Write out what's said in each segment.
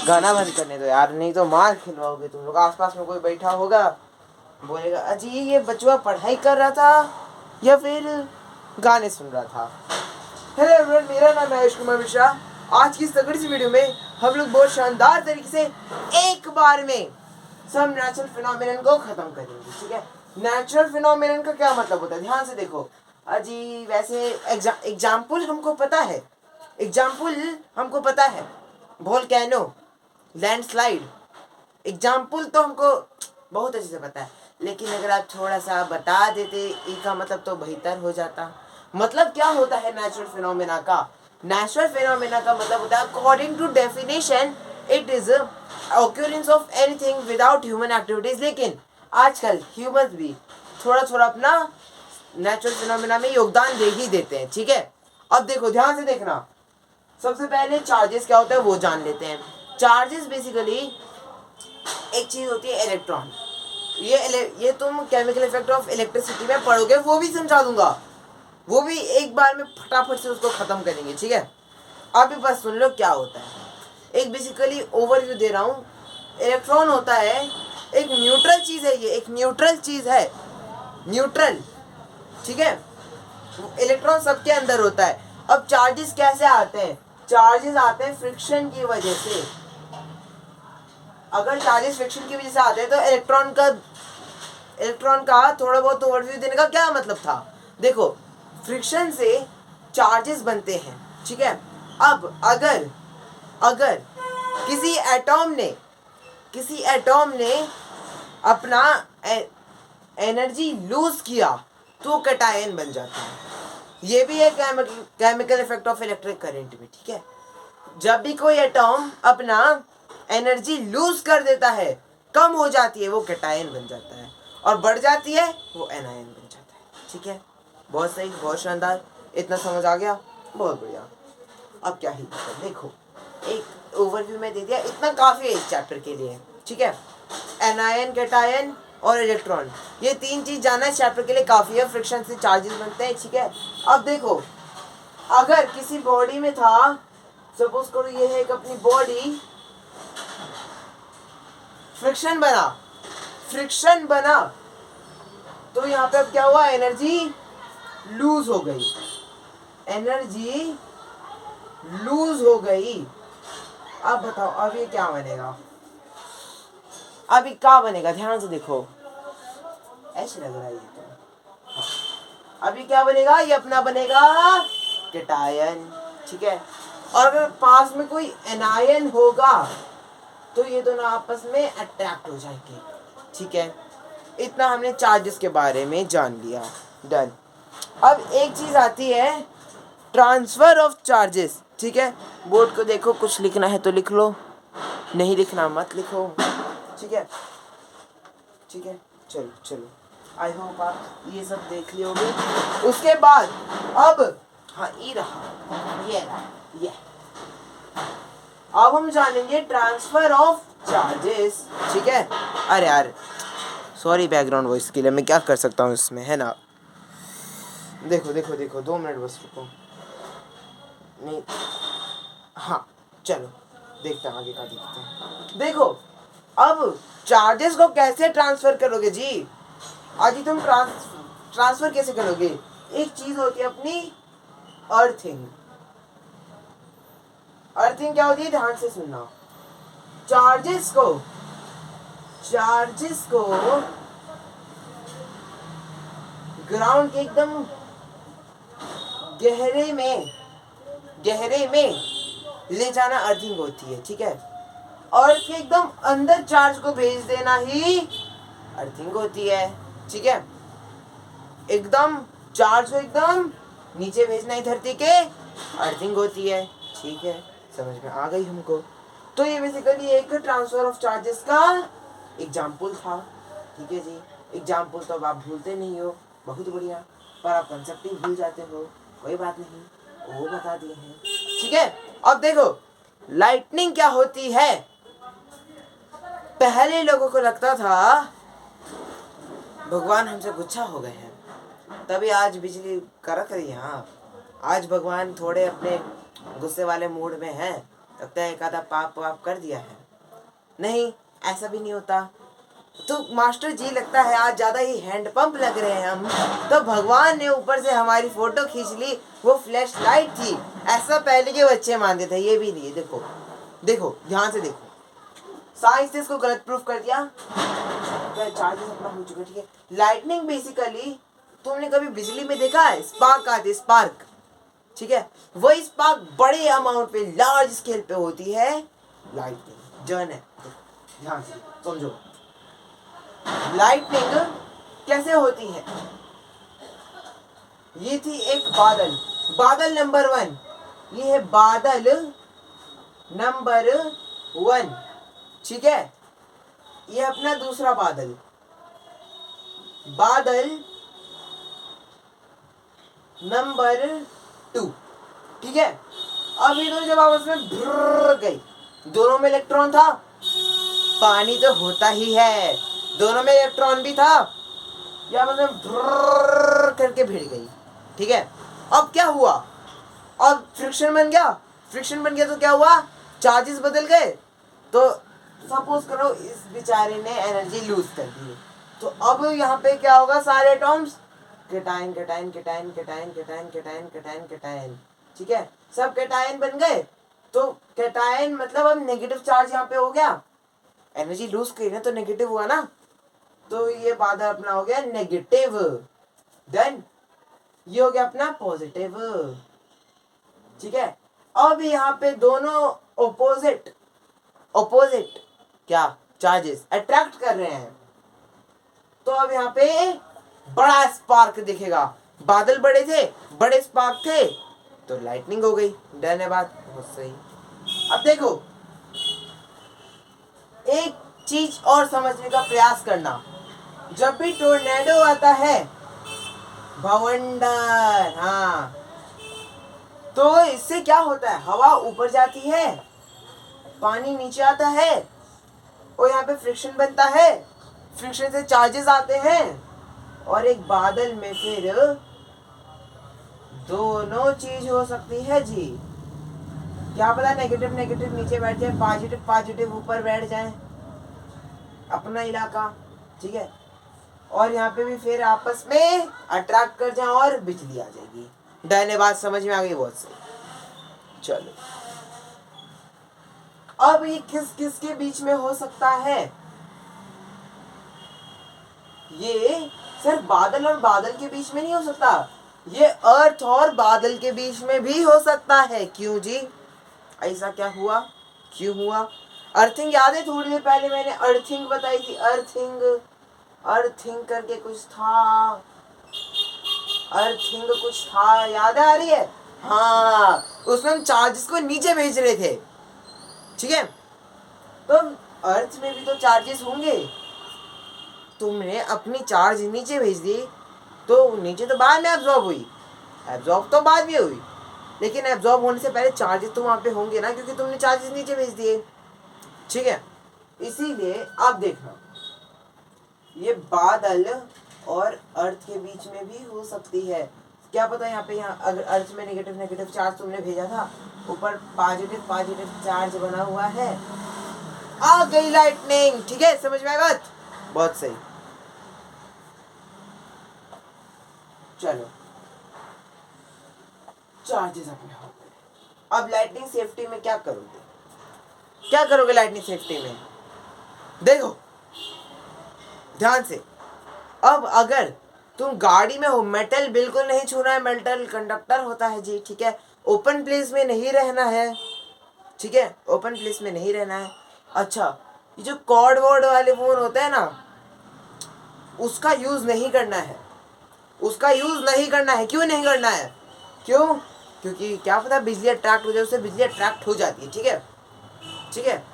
गाना बंद करने दो यार, नहीं तो मार खिलवाओगे तुम लोग। आसपास में कोई बैठा होगा, बोलेगा अजी ये बचवा पढ़ाई कर रहा था या फिर गाने सुन रहा था। हेलो एवरीवन, मेरा नाम है आयुष कुमार मिश्रा। आज की इस तगड़ी सी वीडियो में हम लोग बहुत शानदार तरीके से एक बार में सब नेचुरल फिनोमेनन को खत्म करेंगे। ठीक है, नेचुरल फिनोमेनन का क्या मतलब होता है, ध्यान से देखो। अजी वैसे एग्जाम्पल हमको पता है, वोल्केनो, लैंडस्लाइड, एग्जाम्पल तो हमको बहुत अच्छे से पता है, लेकिन अगर आप थोड़ा सा बता देते इसका मतलब तो बेहतर हो जाता। मतलब क्या होता है नेचुरल फिनोमेना का? नेचुरल फिनोमेना का मतलब होता है according to definition it is occurrence of anything without human activities. लेकिन आजकल ह्यूमंस भी थोड़ा थोड़ा अपना नेचुरल फिनोमेना में योगदान दे ही देते हैं। ठीक है, अब देखो ध्यान से देखना। सबसे पहले चार्जेस क्या होता है वो जान लेते हैं। चार्जेस बेसिकली एक चीज होती है इलेक्ट्रॉन। ये तुम केमिकल इफेक्ट ऑफ इलेक्ट्रिसिटी में पढ़ोगे, वो भी समझा दूंगा, वो भी एक बार में फटाफट से उसको खत्म करेंगे। ठीक है, अभी बस सुन लो क्या होता है। एक बेसिकली ओवरव्यू दे रहा हूँ। इलेक्ट्रॉन होता है एक न्यूट्रल चीज है, ये एक न्यूट्रल चीज है, न्यूट्रल। ठीक है, इलेक्ट्रॉन सबके अंदर होता है। अब चार्जेस कैसे आते हैं? चार्जेस आते हैं फ्रिक्शन की वजह से। अगर चार्जेस फ्रिक्शन की वजह से आते हैं तो इलेक्ट्रॉन का थोड़ा बहुत ओवरव्यू देने का क्या मतलब था। देखो, फ्रिक्शन से चार्जेस बनते हैं। ठीक है, अब अगर किसी एटॉम ने अपना एनर्जी लूज किया तो कैटायन बन जाता है। ये भी है chemical effect of electric current में। ठीक है, जब भी कोई एटॉम अपना एनर्जी लूज कर देता है, कम हो जाती है, वो कैटायन बन जाता है, और बढ़ जाती है वो एनायन बन जाता है। ठीक है, बहुत सही, बहुत शानदार। इतना समझ आ गया, बहुत बढ़िया। अब क्या ही देखो, एक ओवरव्यू में दे दिया, इतना काफी है इस चैप्टर के लिए। ठीक है, एनायन, कैटायन और इलेक्ट्रॉन, ये तीन चीज जानना इस चैप्टर के लिए काफी है। फ्रिक्शन से चार्जेस बनते हैं। ठीक है, अब देखो, अगर किसी बॉडी में था, सपोज करो ये है एक अपनी बॉडी, फ्रिक्शन बना तो यहाँ पे अब क्या हुआ, एनर्जी लूज हो गई। अब बताओ, अब ये क्या बनेगा? ध्यान से देखो, ऐसे लग रहा है ये तो। अभी क्या बनेगा? ये अपना बनेगा कैटायन। ठीक है, और अगर पास में कोई एनायन होगा तो ये दोनों आपस में अट्रैक्ट हो जाएंगे। ठीक है, इतना हमने चार्जेस के बारे में जान लिया, डन। अब एक चीज आती है ट्रांसफर ऑफ चार्जेस। ठीक है, बोर्ड को देखो, कुछ लिखना है तो लिख लो, नहीं लिखना मत लिखो। ठीक है, चलो आई होप आप ये सब देख लियोगे। उसके बाद अब हाँ ये अब हम जानेंगे ट्रांसफर ऑफ चार्जेस। ठीक है, अरे यार सॉरी बैकग्राउंड वॉइस के लिए, मैं क्या कर सकता हूँ इसमें, है ना। देखो 2 मिनट बस रुको। नहीं, हाँ चलो देखते हैं, आगे का देखते हैं। देखो, अब चार्जेस को कैसे ट्रांसफर करोगे जी? आज ही तुम ट्रांसफर कैसे करोगे? एक चीज होती है अपनी अर्थिंग क्या होती है, ध्यान से सुनना। चार्जेस को ग्राउंड के एकदम गहरे में ले जाना अर्थिंग होती है। ठीक है, अर्थ के एकदम अंदर चार्ज को भेज देना ही अर्थिंग होती है। ठीक है, एकदम चार्ज को एकदम नीचे भेजना ही धरती के अर्थिंग होती है। ठीक है, समझ में आ गई हमको। तो ये बेसिकली एक ट्रांसफर ऑफ चार्जेस का एग्जाम्पल था। ठीक है जी, एग्जाम्पल तो अब आप भूलते नहीं हो, बहुत बढ़िया, पर आप कंसेप्ट ही भूल जाते हो, कोई बात नहीं, वो बता दिए हैं। ठीक है, अब देखो लाइटनिंग क्या होती है। पहले लोगों को लगता था भगवान हमसे गुस्सा हो गए हैं, तभी आज बिजली कड़क रही है। हाँ, आज भगवान थोड़े अपने गुस्से वाले मूड में हैं, लगता है एक आधा पाप वाप कर दिया है। नहीं, ऐसा भी नहीं होता। तो मास्टर जी लगता है आज ज़्यादा ही हैंडपंप लग रहे हैं हम, तो भगवान ने ऊपर से हमारी फ़ोटो खींच ली, वो फ्लैश लाइट थी। ऐसा पहले के बच्चे मानते थे, ये भी नहीं है। देखो देखो, ध्यान से देखो, साइंस ने इसको गलत प्रूफ कर दिया। चार्जेस अपना हो चुका, ठीक है। लाइटनिंग बेसिकली तुमने कभी बिजली में देखा है? स्पार्क आती है, स्पार्क, ठीक है। वही स्पार्क बड़े अमाउंट पे, लार्ज स्केल पे होती है लाइटनिंग, जर्न है। ध्यान से समझो, लाइटनिंग कैसे होती है। ये थी एक बादल, बादल नंबर 1, ये है बादल नंबर 1, ठीक है। ये अपना दूसरा बादल, बादल नंबर 2, ठीक है। अब ये दोनों जब आपस में भ्रर गई, दोनों में इलेक्ट्रॉन था, पानी तो होता ही है, दोनों में इलेक्ट्रॉन भी था, या मतलब भ्रर करके भिड़ गई, ठीक है। अब क्या हुआ? अब फ्रिक्शन बन गया, फ्रिक्शन बन गया तो क्या हुआ? चार्जेस बदल गए। तो सपोज करो इस बेचारे ने एनर्जी लूज कर दी, तो अब यहाँ पे क्या होगा? सारे atoms cation cation cation cation cation cation cation cation, ठीक है, सब केटाइन बन गए। तो केटाइन मतलब अब नेगेटिव चार्ज यहाँ पे हो गया, एनर्जी लूज करी ना तो नेगेटिव हुआ ना, तो ये बादल अपना हो गया नेगेटिव। देन ये हो गया अपना पॉजिटिव, ठीक है। अब यहाँ पे दोनों ऑपोजिट क्या चार्जेस अट्रैक्ट कर रहे हैं, तो अब यहाँ पे बड़ा स्पार्क दिखेगा। बादल बड़े थे, बड़े स्पार्क थे, तो लाइटनिंग हो गई। डन है बात, बहुत सही। अब देखो, एक चीज और समझने का प्रयास करना, जब भी टोर्नेडो आता है, भवंडर, हाँ, तो इससे क्या होता है? हवा ऊपर जाती है, पानी नीचे आता है, और यहाँ पे फ्रिक्शन बनता है, फ्रिक्शन से चार्जेस आते हैं, और एक बादल में फिर दोनों चीज हो सकती है जी। क्या पता नेगेटिव नेगेटिव नीचे बैठ जाए, पॉजिटिव पॉजिटिव ऊपर बैठ जाए, अपना इलाका, ठीक है। और यहाँ पे भी फिर आपस में अट्रैक्ट कर जाए और बिजली आ जाएगी। डन बात समझ में आ गई, बहुत सही। चलो, अब ये किस किस के बीच में हो सकता है? ये सिर्फ बादल और बादल के बीच में नहीं हो सकता, ये अर्थ और बादल के बीच में भी हो सकता है। क्यों जी? ऐसा क्या हुआ, क्यों हुआ? अर्थिंग याद है? थोड़ी देर पहले मैंने अर्थिंग बताई थी, अर्थिंग, अर्थिंग करके कुछ था, अर्थिंग कुछ था, याद आ रही है? हाँ, उसमें हम चार्जेस को नीचे भेज रहे थे, ठीक है। तो अर्थ में भी तो चार्जेस होंगे, तुमने अपनी चार्ज नीचे भेज दी, तो नीचे तो बाद में एब्जॉर्ब हुई, एब्जॉर्ब तो बाद में हुई, लेकिन एब्जॉर्ब होने से पहले चार्जेस तो वहाँ पे होंगे ना, क्योंकि तुमने चार्जेस नीचे भेज दिए, ठीक है। इसीलिए आप देखना, ये बादल और अर्थ के बीच में भी हो सकती है। क्या पता यहाँ पे, यहाँ अगर अर्थ में नेगेटिव नेगेटिव चार्ज तुमने भेजा था, ऊपर पॉजिटिव पॉजिटिव चार्ज बना हुआ है, आ गई लाइटनिंग, ठीक है, समझ में आया बात? बहुत सही। चलो, चार्जेस अपने हो गए। अब लाइटनिंग सेफ्टी में क्या करोगे? क्या करोगे लाइटनिंग सेफ्टी में? देखो ध्यान से, अब अगर तुम गाड़ी में हो, मेटल बिल्कुल नहीं छूना है, मेटल कंडक्टर होता है जी, ठीक है। ओपन प्लेस में नहीं रहना है, ठीक है, ओपन प्लेस में नहीं रहना है। अच्छा, ये जो कॉर्ड वॉर्ड वाले फोन होते हैं ना, उसका यूज नहीं करना है, उसका यूज नहीं करना है। क्यों नहीं करना है? क्यों? क्योंकि क्या पता बिजली अट्रैक्ट हो जाए, उससे बिजली अट्रैक्ट हो जाती है, ठीक है, ठीक है।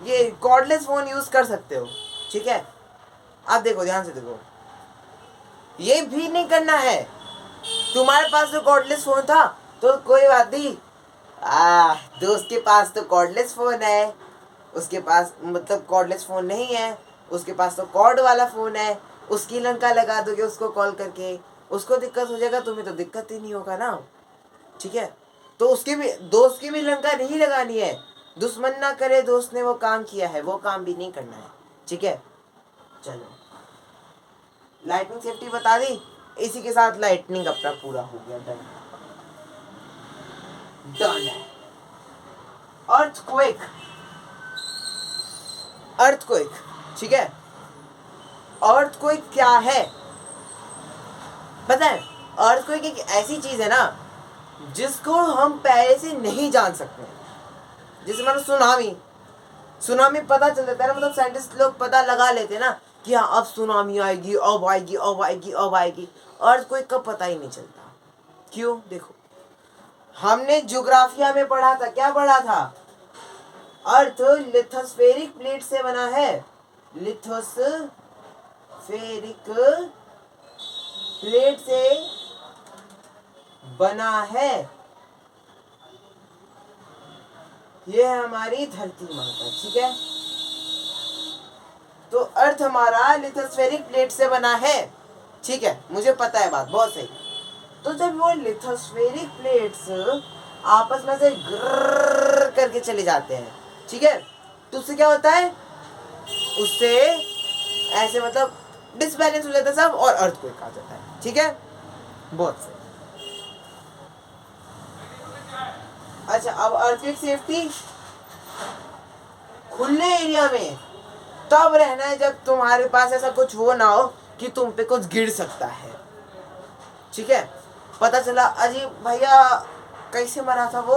ये कॉर्डलेस फोन यूज कर सकते हो, ठीक है। आप देखो, ध्यान से देखो, ये भी नहीं करना है। तुम्हारे पास तो कॉर्डलेस फोन था तो कोई बात नहीं, दोस्त के पास तो कॉर्डलेस फोन है, उसके पास मतलब कॉर्डलेस फोन नहीं है, उसके पास तो कॉर्ड वाला फोन है, उसकी लंका लगा दोगे उसको कॉल करके, उसको दिक्कत हो जाएगा, तुम्हें तो दिक्कत ही नहीं होगा ना, ठीक है। तो उसकी भी, दोस्त की भी लंका नहीं लगानी है। दुश्मन ना करे दोस्त ने वो काम किया है, वो काम भी नहीं करना है, ठीक है। चलो, लाइटनिंग सेफ्टी बता दी, इसी के साथ लाइटनिंग अपना पूरा हो गया, डन डन है। अर्थक्वेक, अर्थक्वेक, ठीक है। अर्थक्वेक क्या है पता है? अर्थक्वेक एक ऐसी चीज है ना जिसको हम पहले से नहीं जान सकते। जैसे मतलब सुनामी, सुनामी पता चल जाता है ना, मतलब साइंटिस्ट लोग पता लगा लेते हैं ना कि हाँ अब सुनामी आएगी, अब आएगी, अब आएगी, अब आएगी। अर्थक्वेक का पता ही नहीं चलता। क्यों? देखो, हमने ज्योग्राफिया में पढ़ा था, क्या पढ़ा था? अर्थ लिथोस्फेरिक प्लेट से बना है, लिथोस्फेरिक प्लेट से बना है। ये है हमारी धरती माता, ठीक है। तो अर्थ हमारा लिथोस्फेरिक प्लेट से बना है, ठीक है, मुझे पता है बात, बहुत सही। तो जब वो लिथोस्फेरिक प्लेट्स आपस में से ग्रर करके चले जाते हैं, ठीक है, तो उससे क्या होता है? उससे ऐसे मतलब डिसबैलेंस हो जाता है सब, और अर्थक्वेक आ जाता है, ठीक है, बहुत सही। अच्छा, अब अर्थक्वेक सेफ्टी, खुले एरिया में तब रहना है जब तुम्हारे पास ऐसा कुछ वो ना हो कि तुम पे कुछ गिर सकता है, ठीक है। पता चला अजी भैया कैसे मरा था वो?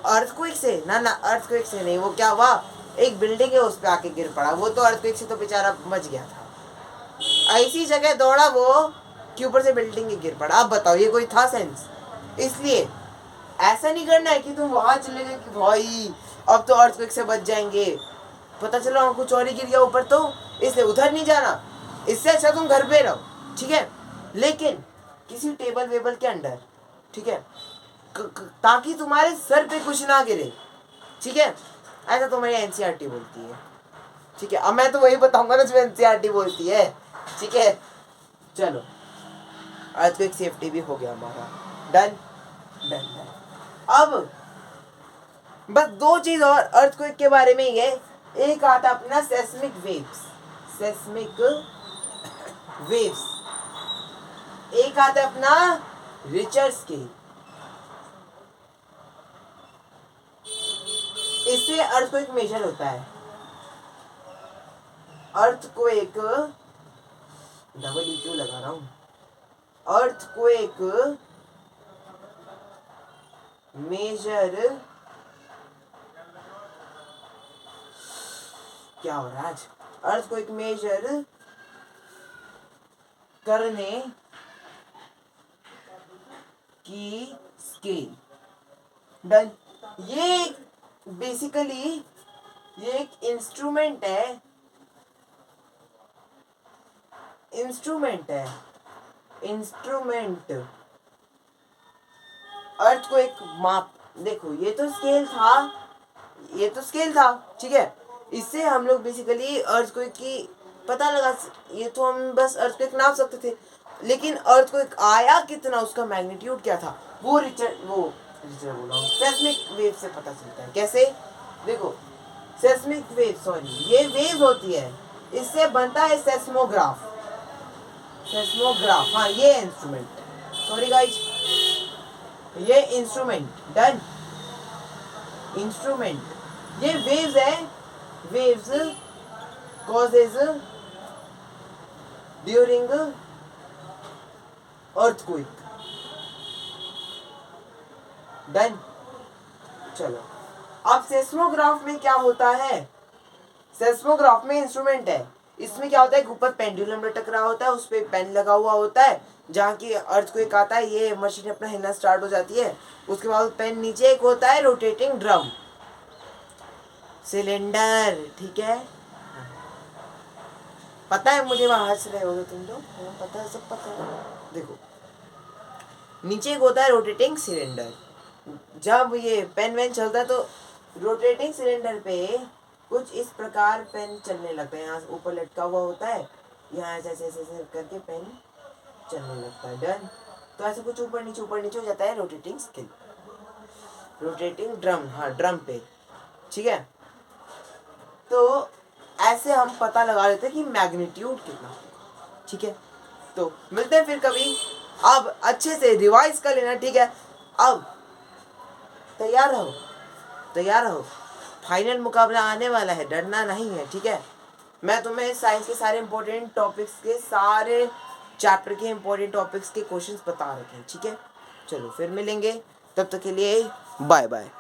अर्थक्वेक से? ना ना, अर्थक्वेक से नहीं, वो क्या हुआ, एक बिल्डिंग है उस पे आके गिर पड़ा, वो तो अर्थक्वेक से तो बेचारा बच गया था। ऐसी जगह दौड़ा वो कि ऊपर से बिल्डिंग ही गिर पड़ा। अब बताओ ये कोई था सेंस? इसलिए ऐसा नहीं करना है कि तुम वहां चले गए कि भाई अब तो अर्थक्वेक से बच जाएंगे, पता चला वहां कुछ और ही गिर गया ऊपर, तो इसलिए उधर नहीं जाना। इससे अच्छा तुम घर पे रहो, ठीक है, लेकिन किसी टेबल वेबल के अंडर, ठीक है, ताकि तुम्हारे सर पे कुछ ना गिरे, ठीक है। ऐसा तुम्हारी एनसीईआरटी बोलती है, ठीक है। अब मैं तो वही बताऊंगा ना जो एनसीईआरटी बोलती है, ठीक है। चलो, अर्थक्वेक सेफ्टी भी हो गया हमारा, डन डन डन। अब बस दो चीज और अर्थक्वेक के बारे में ही है। एक आता अपना सेस्मिक वेव्स, सेस्मिक वेव्स, एक आता अपना रिचर स्केल। इससे अर्थक्वेक मेजर होता है। अर्थक्वेक, डबल ई क्यों लगा रहा हूं? अर्थक्वेक मेजर, क्या हो रहा है आज? अर्थक्वेक मेजर करने की स्केल, डन। ये बेसिकली ये एक इंस्ट्रूमेंट है, इंस्ट्रूमेंट है, इंस्ट्रूमेंट अर्थ को एक माप। देखो ये तो स्केल था, ये तो स्केल था, ठीक है। इससे हम लोग बेसिकली अर्थक्वेक की पता लगा, ये तो हम बस अर्थक्वेक नाप सकते थे, लेकिन अर्थक्वेक आया कितना, उसका मैग्नीट्यूड क्या था, वो रिचर बोल रहा हूँ, सेस्मिक वेव से पता चलता है। कैसे? देखो, सेस्मिक वेव, सॉरी ये वेव होती है, इससे बनता है सेस्मोग्राफ, सेस्मोग्राफ, हाँ ये इंस्ट्रूमेंट, सॉरी गाइज, ये इंस्ट्रूमेंट, डन, इंस्ट्रूमेंट। ये वेव्स है, waves causes during earthquake, done. चलो, अब सेस्मोग्राफ में क्या होता है? सेस्मोग्राफ में इंस्ट्रूमेंट है, इसमें क्या होता है, ऊपर पेंडुलम लटक रहा होता है, उस पर पेन लगा हुआ होता है, जहाँ की अर्थक्वेक आता है ये मशीन अपना हिलना स्टार्ट हो जाती है। उसके बाद पेन नीचे एक होता है रोटेटिंग ड्रम, सिलेंडर, ठीक है, पता है मुझे, वहां हंस रहे होगे तुम लोग, पता है, सब पता है। देखो, नीचे एक होता है रोटेटिंग सिलेंडर, जब ये पेन वेन चलता है तो रोटेटिंग सिलेंडर पे कुछ इस प्रकार पेन चलने लगता है, यहाँ ऊपर लटका हुआ होता है, यहाँ ऐसे ऐसे ऐसे ऐसे करके पेन चलने लगता है। डन। तो ऐसे कुछ ऊपर नीचे हो जाता है रोटेटिंग स्केल, रोटेटिंग ड्रम, हाँ ड्रम पे, ठीक है। तो ऐसे हम पता लगा लेते हैं कि मैग्नीट्यूड कितना होगा, ठीक है। तो मिलते हैं फिर कभी। अब अच्छे से रिवाइज कर लेना, ठीक है। अब तैयार रहो, तैयार रहो, फाइनल मुकाबला आने वाला है, डरना नहीं है, ठीक है। मैं तुम्हें साइंस के सारे इंपॉर्टेंट टॉपिक्स के, सारे चैप्टर के इंपॉर्टेंट टॉपिक्स के क्वेश्चंस बता रखे हैं, ठीक है। चलो फिर मिलेंगे, तब तक के लिए बाय बाय।